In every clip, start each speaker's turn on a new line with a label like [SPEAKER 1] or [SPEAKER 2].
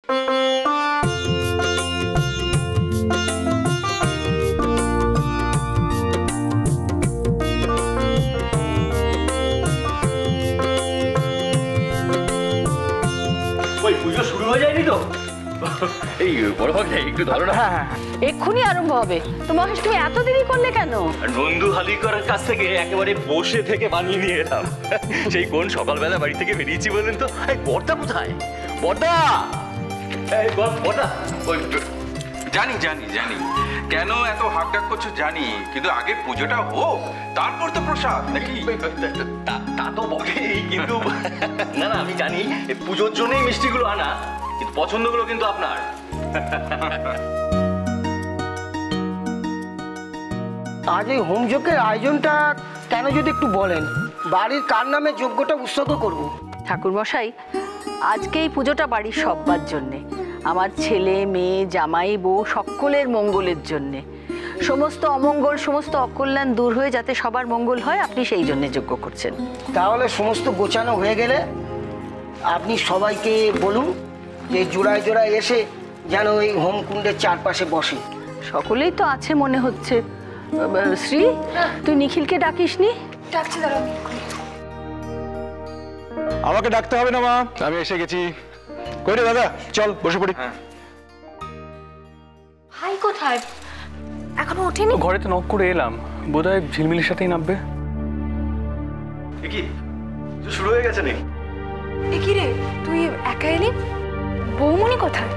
[SPEAKER 1] পুজো শুরু হয়ে যায়নি তো? এই বড় ভাগে একটু ধরো না।
[SPEAKER 2] এক্ষুনি আরম্ভ হবে। তো মহেশ, তুমি এত দেরি করলে কেন?
[SPEAKER 1] নন্দু হালিকরের কাছ থেকে একেবারে বসে থেকে বানিয়ে নিয়ে এলাম। সেই কোন সকালবেলা বাড়ি থেকে বেরিয়েছি বলেন তো। এই বড়দা কোথায়? বড়দা, এই বড়দা। ওই
[SPEAKER 3] জানি জানি জানি কেন এত হাকডাক করছো জানি, কিন্তু আগে পুজোটা হোক, তারপর তো প্রসাদ নাকি?
[SPEAKER 1] তা তো বটেই, কিন্তু না না আমি জানি পুজোর জন্যই মিষ্টিগুলো আনা, কিন্তু পছন্দগুলো কিন্তু আপনার।
[SPEAKER 4] আজ এই হোমযজ্ঞের আয়োজনটা কেন যদি একটু বলেন, বাড়ির কার নামে যজ্ঞটা উৎসর্গ করব?
[SPEAKER 2] ঠাকুরমশাই, আজকে এই পুজোটা বাড়ির সব্বার জন্যে, আমার ছেলে মেয়ে জামাই বউ সকলের মঙ্গলের জন্যে। সমস্ত অমঙ্গল সমস্ত অকল্যাণ দূর হয়ে যাতে সবার মঙ্গল হয়, আপনি সেই জন্যে যজ্ঞ করছেন।
[SPEAKER 4] তাহলে সমস্ত গোছানো হয়ে গেলে আপনি সবাইকে বলুন যে জোড়ায় জোড়ায় এসে যেন এই হোমকুণ্ডের চারপাশে বসে।
[SPEAKER 2] সকলেই তো আছে মনে হচ্ছে। শ্রী, তুই নিখিলকে ডাকিসনি?
[SPEAKER 5] ডাকছি, দাঁড়াও।
[SPEAKER 6] আমাকে ডাকতে হবে না মা, আমি এসে গেছি। কই রে দাদা, চল বসে পড়ি।
[SPEAKER 5] ভাই কোথায়? এখনো ওঠেনি?
[SPEAKER 7] ঘরে তো নক করে এলাম, বোধহয় ঝিলমিলির সাথেই নামবে।
[SPEAKER 1] কি শুরু হয়ে গেছে নাকি?
[SPEAKER 5] এ কি রে, তুই একা এলি? বৌমনি কোথায়?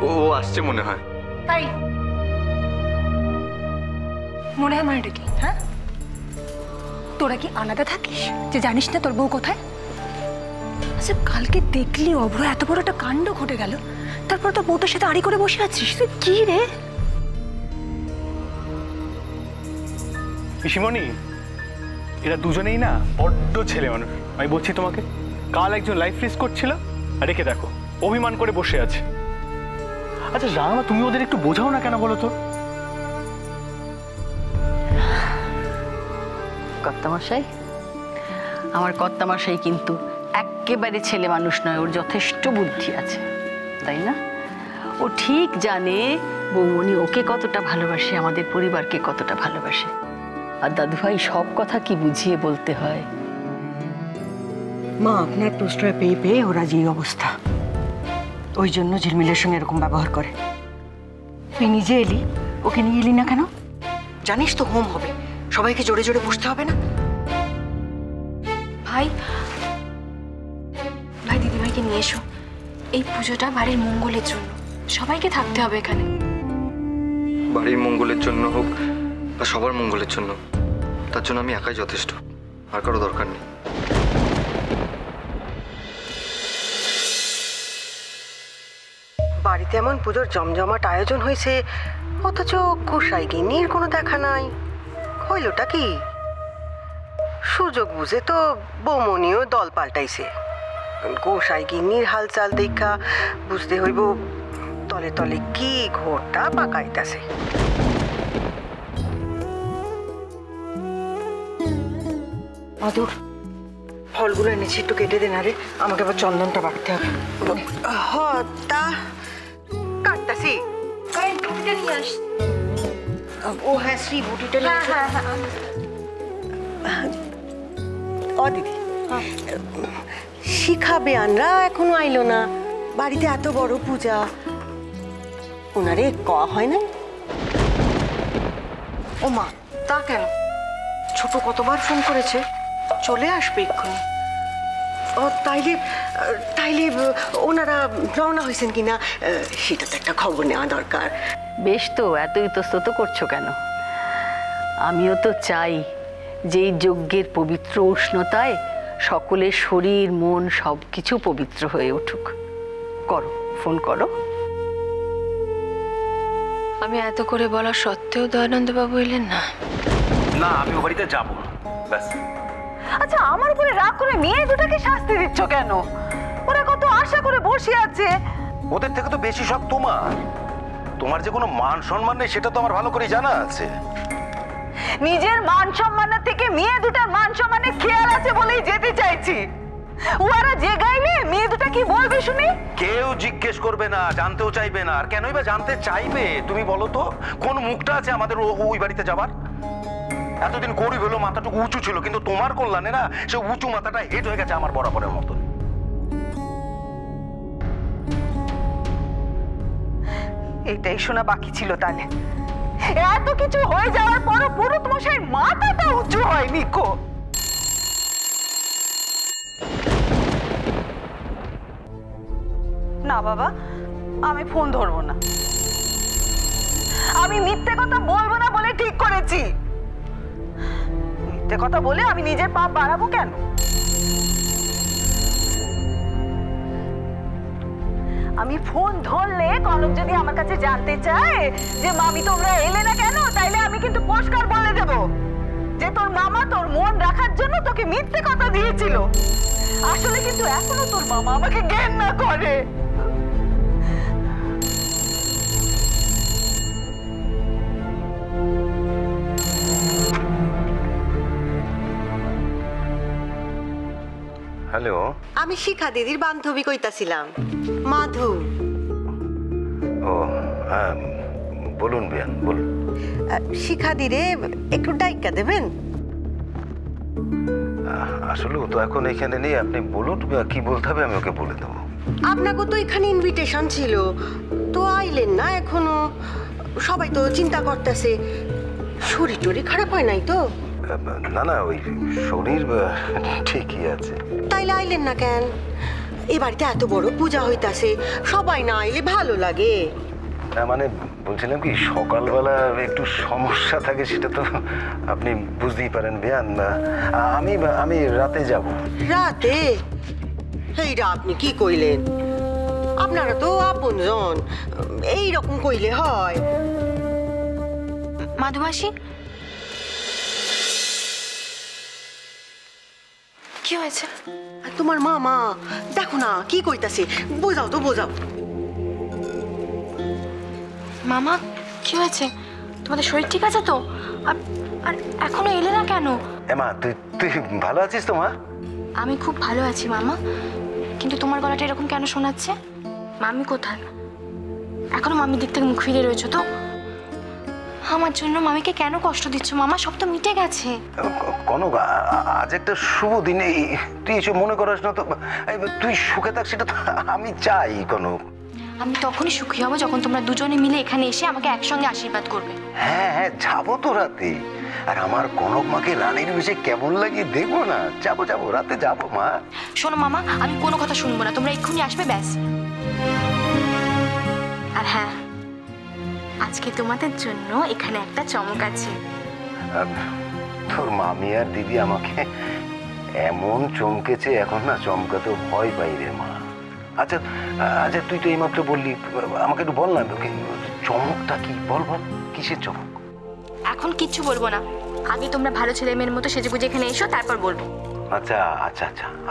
[SPEAKER 3] ও আসছে মনে হয়।
[SPEAKER 5] তাই মনে হয় মানেটা কি? হ্যাঁ, তোরা কি আলাদা থাকিস যে জানিস না তোর বউ কোথায়? আচ্ছা, কালকে দেখলি অভ্র এত বড় একটা কাণ্ড ঘটে গেল, তারপর তো বউটার সাথে আড়ি করে বসে আছিস, তুই কি রে?
[SPEAKER 7] পিসিমণি, এরা দুজনেই না বড্ড ছেলে মানুষ। আমি বলছি তোমাকে, কাল একজন লাইফ রিস্ক করছিল, আর একে দেখো অভিমান করে বসে আছে। আচ্ছা রাঙা, তুমি ওদের একটু বোঝাও না কেন বলো তো?
[SPEAKER 2] কর্তামশাই, আমার কর্তামশাই কিন্তু একেবারে ছেলে মানুষ নয়, ওর যথেষ্ট বুদ্ধি আছে, তাই না? ও ঠিক জানে বৌমনি ওকে কতটা ভালোবাসে, আমাদের পরিবারকে কতটা ভালোবাসে। আর দাদুভাই সব কথা কি বুঝিয়ে বলতে হয়।
[SPEAKER 4] মা, আপনার প্রশ্রয় পেয়ে পেয়ে ওরা যে অবস্থা, ওই জন্য ঝিলমিলের সঙ্গে এরকম ব্যবহার করে। তুই নিজে এলি, ওকে নিয়ে এলি না কেন? জানিস তো হোম হবে, সবাইকে জোরে জোরে বসতে হবে না?
[SPEAKER 5] ভাই ভাই দিদিভাইকে নিয়ে এসো, এই পুজোটা বাড়ির মঙ্গলের জন্য, সবাইকে থাকতে হবে এখানে।
[SPEAKER 3] বাড়ির মঙ্গলের জন্য হোক বা সবার মঙ্গলের জন্য, তার জন্য আমি একাই যথেষ্ট, আর কারো দরকার নেই।
[SPEAKER 4] বাড়িতে এমন পুজোর জমজমাট আয়োজন হয়েছে, অথচ গোসাই গিন্নির কোনো দেখা নাই। হইলটা কি? সুযোগ বুঝে তো বৌমনিও দল পাল্টাইছে। গোসাই গিন্নির হালচাল দেখা বুঝতে হইব তলে তলে কি ঘোরটা পাকাইতাছে। মধুর, ফলগুলো এনেছি, একটু কেটে দে না রে, আমাকে আবার চন্দনটা বাড়তে হবে। তা কাটতাছি।
[SPEAKER 5] নিয়ে আস।
[SPEAKER 4] ও হ্যাঁ, শ্রী বুটিটা। ও দিদি, শিখা বেয়ানরা এখনো আইলো না, বাড়িতে এত বড় পূজা, ওনারে কওয়া হয় না? ও মা, তা কেন? ছোট কতবার ফোন করেছে, চলে আসবে এক্ষুনি। ও তাইলে তাইলে ওনারা রওনা হয়েছেন কিনা সেটা তো একটা খবর নেওয়া দরকার।
[SPEAKER 2] বেশ তো, এত ইতস্তত করছো কেন? আমিও তো চাই যে এই যজ্ঞের পবিত্র উষ্ণতায় সকলের শরীর মন সবকিছু পবিত্র হয়ে উঠুক। করো, ফোন করো।
[SPEAKER 5] আমি এত করে বলা সত্ত্বেও দয়ানন্দ বাবু এলেন না?
[SPEAKER 1] না, আমি ও বাড়িতে যাবো ব্যাস।
[SPEAKER 2] আচ্ছা, আমার উপরে রাগ করে মেয়ে দুটাকে শাস্তি দিচ্ছ কেন? ওরা কত আশা করে বসে আছে।
[SPEAKER 6] ওদের থেকে তো বেশি সব তোমার। তোমার যে কোনো মান সম্মান নেই সেটা তো আমার ভালো করে জানা আছে।
[SPEAKER 2] নিজের মান সম্মানের থেকে মেয়ে দুটার মান সম্মানের খেয়াল আছে বলেই যেতে চাইছি। ওরা যে গাইলে মেয়ে দুটাকে
[SPEAKER 4] কি বলবে শুনি?
[SPEAKER 6] কেউ জিজ্ঞেস করবে না, জানতেও চাইবে না। আর কেনই বা জানতে চাইবে তুমি বলো তো? কোন মুখটা আছে আমাদের ওই বাড়িতে যাবার? এতদিন গরিব হলো, মাথাটুকু উঁচু ছিল, কিন্তু তোমার কল্যাণে না সে উঁচু মাথাটা হেট হয়ে গেছে আমার বরাবরের মতন।
[SPEAKER 4] এটাই শোনা বাকি ছিল তাহলে। এত কিছু হয়ে যাওয়ার পরও পুরুত মশাইয়ের মাথাটা উঁচু হয়নি কো? না বাবা, আমি ফোন ধরবো না। আমি মিথ্যে কথা বলবো না বলে ঠিক করেছি। মিথ্যে কথা বলে আমি নিজের পাপ বাড়াবো কেন? আমি ফোন ধরলে কনক যদি আমার কাছে জানতে চায় যে মামি তোমরা এলে না কেন, তাইলে আমি কিন্তু পরিষ্কার বলে দেব যে তোর মামা তোর মন রাখার জন্য তোকে মিথ্যে কথা দিয়েছিল। আসলে কিন্তু এখনো তোর মামা আমাকে ঘেন্না করে।
[SPEAKER 6] হ্যালো,
[SPEAKER 4] আমি শিখা দিদির বান্ধবী কইতাছিলাম, মাধু।
[SPEAKER 6] ও হ্যাঁ, বলুন বিয়ান, বলুন।
[SPEAKER 4] শিখা দিরে একটু ডাইকা দেবেন?
[SPEAKER 6] আসলে ও তো এখন এখানে নেই, আপনি বলুন কি বলতে হবে, আমি ওকে বলে দেবো।
[SPEAKER 4] আপনাকে তো এখানে ইনভিটেশন ছিল, তো আইলেন না এখনো। সবাই তো চিন্তা করতেছে শরীর টরীর খারাপ হয় নাই তো?
[SPEAKER 6] না না, ওই শরীর ঠিকই আছে।
[SPEAKER 4] তাইলে আইলেন না কেন? এই বাড়িতে এত বড় পূজা হইতাছে, সবাই না আইলে ভালো লাগে।
[SPEAKER 6] না মানে বলছিলাম কি, সকালবেলা একটু সমস্যা থাকে, সেটা তো আপনি বুঝতেই পারেন বিয়ান। আমি রাতে যাব।
[SPEAKER 4] রাতে? এইটা আপনি কি কইলেন? আপনারা তো আপনজন, এইরকম কইলে হয়?
[SPEAKER 5] মাধুমাসি, কি হয়েছে?
[SPEAKER 4] আর তোমার মামা দেখো না কি কইতাছে, বোঝাও তো বোঝাও।
[SPEAKER 5] মামা কি হয়েছে? তোমাদের শরীর ঠিক আছে তো? আর এখনো এলে না কেন?
[SPEAKER 6] মা, তুই ভালো আছিস তো মা?
[SPEAKER 5] আমি খুব ভালো আছি মামা, কিন্তু তোমার গলাটা এরকম কেন শোনাচ্ছে? মামি কোথায়? এখনো মামির দিক থেকে মুখ ফিরে রয়েছো তো? আমার জন্য মামিকে কেন কষ্ট দিচ্ছ মামা? সব তো মিটে গেছে।
[SPEAKER 6] কনক, আজ একটা শুভ দিনে তুই এসব মনে করিস না তো। তুই সুখে থাক, সেটা তো আমি চাই কনক।
[SPEAKER 5] আমি তখনই সুখী হব যখন তোমরা দুজনে মিলে এখানে এসে আমাকে একসঙ্গে আশীর্বাদ করবে।
[SPEAKER 6] হ্যাঁ হ্যাঁ, যাবো তো রাতে। আর আমার কনক মাকে রানীর বেশে কেমন লাগে দেখবো না? যাবো রাতে যাবো মা।
[SPEAKER 5] শোনো মামা, আমি কোনো কথা শুনবো না, তোমরা এক্ষুনি আসবে ব্যাস। আর হ্যাঁ, আজকে তোমাদের জন্য এখানে একটা চমক আছে।
[SPEAKER 6] তোর মামি আর দিদি আমাকে এমন চমকেছে, এখন না চমকাতে ভয় পাই রে মা। আচ্ছা আচ্ছা, তুই তো এইমাত্র বললি, আমাকে একটু বল না চমকটা কি? বল কিসের চমক?
[SPEAKER 5] এখন কিচ্ছু বলবো না, আগে তোমরা ভালো ছেলে মেয়ের মতো সেজেগুজে এখানে এসো, তারপর বলবো।
[SPEAKER 6] আচ্ছা,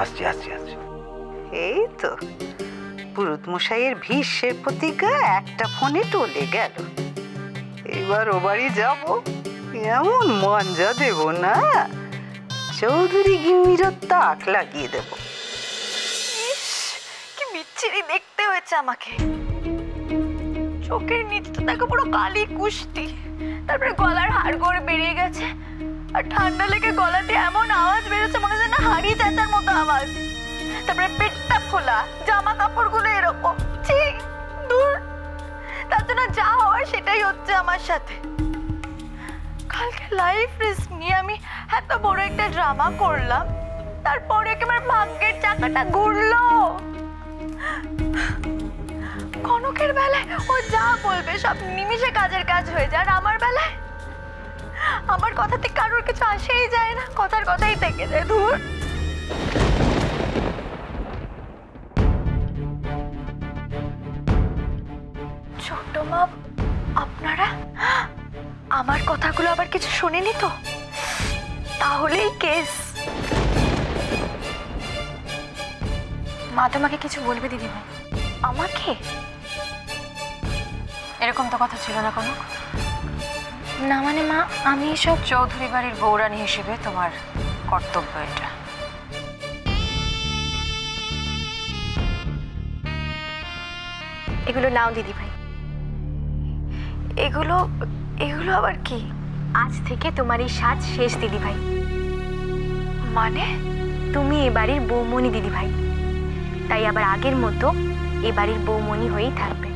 [SPEAKER 6] আসছি।
[SPEAKER 4] এই তো পুরুত মশাইয়ের ভীষ্মের প্রতিজ্ঞা একটা ফোনে টলে গেল। এবার ও বাড়ি যাবো, এমন মঞ্জা দেব না, চৌধুরী গিন্নিরও তাক লাগিয়ে দেব।
[SPEAKER 8] কি বিচ্ছিরি দেখতে হয়েছে আমাকে। চোখের নিচটা দেখো পুরো কালি কুষ্টি, তারপরে গলার হাড়গোড় বেরিয়ে গেছে, আর ঠান্ডা লেগে গলাতে এমন আওয়াজ বেরোচ্ছে মনে হয় না হাড়ি চেঁচার মতো আওয়াজ। তারপরে পেটটা খোলা, জামা কাপড়গুলো এরকম। ঠিক দূর, তার জন্য যা হওয়ার সেটাই হচ্ছে আমার সাথে। কালকে লাইফ রিস্ক নিয়ে আমি এত বড় একটা ড্রামা করলাম, তারপরে একেবারে ভাগ্যের চাকাটা ঘুরলো। কনকের বেলায় ও যা বলবে সব নিমিষে কাজের কাজ হয়ে যায়, আর আমার বেলায় আমার কথাতে কারোর কিছু আসেই যায় না, কথার কথাই থেকে যায়। ধুর। ছোট মা, আপনারা আমার কথাগুলো আবার কিছু শোনেনি তো? তাহলেই কেস।
[SPEAKER 5] মা তোমাকে কিছু বলবে দিদিভাই?
[SPEAKER 8] আমাকে?
[SPEAKER 5] এরকম তো কথা ছিল না কনক। না মানে মা, আমি এসব চৌধুরী বাড়ির বৌরানী হিসেবে তোমার কর্তব্য এটা।
[SPEAKER 8] এগুলো নাও দিদি ভাই। এগুলো এগুলো আবার কি? আজ থেকে তোমার এই সাজ শেষ দিদি ভাই। মানে? তুমি এ বাড়ির বৌমণি দিদি ভাই, তাই আবার আগের মতো এ বাড়ির বৌমণি হয়েই থাকবে।